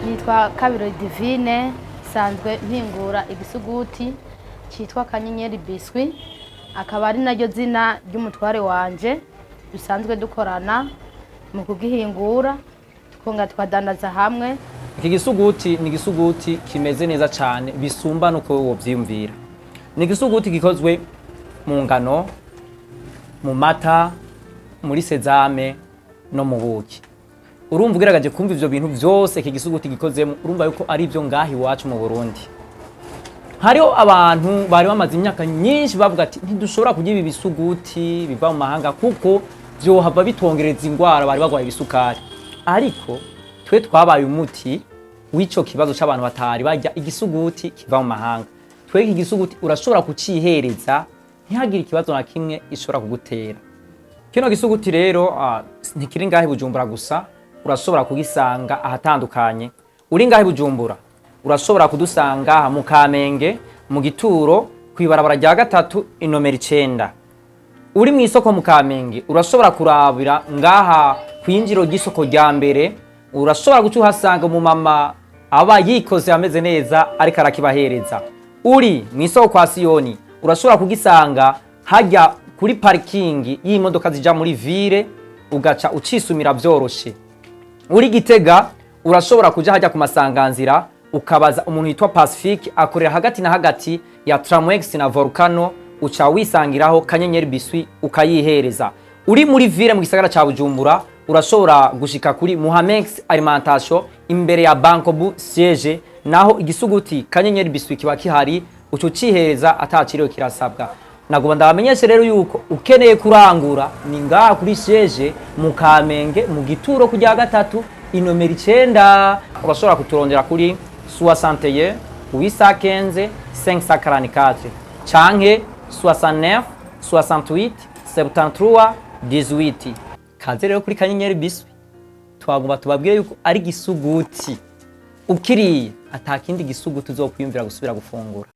Nitwa Kabiro Divine, sanzwe mpingura igisuguti cyitwa Kanyenyeri Biswi, akaba ari naryo zina ry'umutware wanje dusanzwe dukorana mu kugihingura tukonga twadandaza hamwe. Iki gisuguti ni igisuguti kimeze neza cyane bisumba nuko wovyimvira. Ni igisuguti gikozwe mu ngano, mu mata, muri sezame no mu buki. Urumva ugeragaje kumva ivyo bintu vyose iki gisuguti gikozemo, urumva yuko ari byo ngahi wacu mu Burundi. Hariho abantu bari bamaze imyaka nyinshi bavuga ati ntidushobora kugira ibi bisuguti biva mu mahanga kuko byo hava bitongereza ingwara bari bagwaye ibisukari. Ariko twe twabaye umuti w'ico kibazo c'abantu batari bajya igisuguti kiva mu mahanga. Twe iki gisuguti urashobora kucihereza ntihagire ikibazo na kimwe ishobora kugutera. Kino gisuguti rero ntikiri ngahi Bujumbura gusa, urashobora kugisanga ahatandukanye. Uri ngahi Bujumbura urashobora kudusanga mu Kamenge, mu Gituro, kwibarabara rya 3 inomero 9. Uri mu isoko mu Kamenge urashobora kurabira ngaha kwinjiro gisoko rya mbere, urashobora gucuhasanga mu mama aba yikoze ameze neza ariko arakibahereza. Uri mu isoko kwa Siyoni urashobora kugisanga hajya kuri parking y'imodoka zija muri ville ugaca ucisumira byoroshe. Uri Gitega urashobora kuja hajya ku masanganzira ukabaza umuntu yitwa Pacifique akorera hagati na hagati ya Tramwex na Volcano, uca wisangiraho Kanyenyeri Biswi ukayihereza. Uri muri ville mu gisagara ca Bujumbura urashobora gushika kuri Muhamex Alimentation imbere ya Bankobu siège, naho igisuguti Kanyenyeri Biswi kiba kihari uco cihereza ataciriwe kirasabwa. Naguba ndabamenyeshe rero yuko ukeneye kurangura ni ngaha kuri siège mu Kamenge mu Gituro kujya 3 inomero 9. Urashobora kuturondera kuri 61 815 544 canke 69 68 73 18. Kaze rero kuri Kanyenyeri Biswi twagomba tubabwire yuko ari gisuguti ukiriye atakindi gisuguti uzokwiyumvira gusubira gufungura.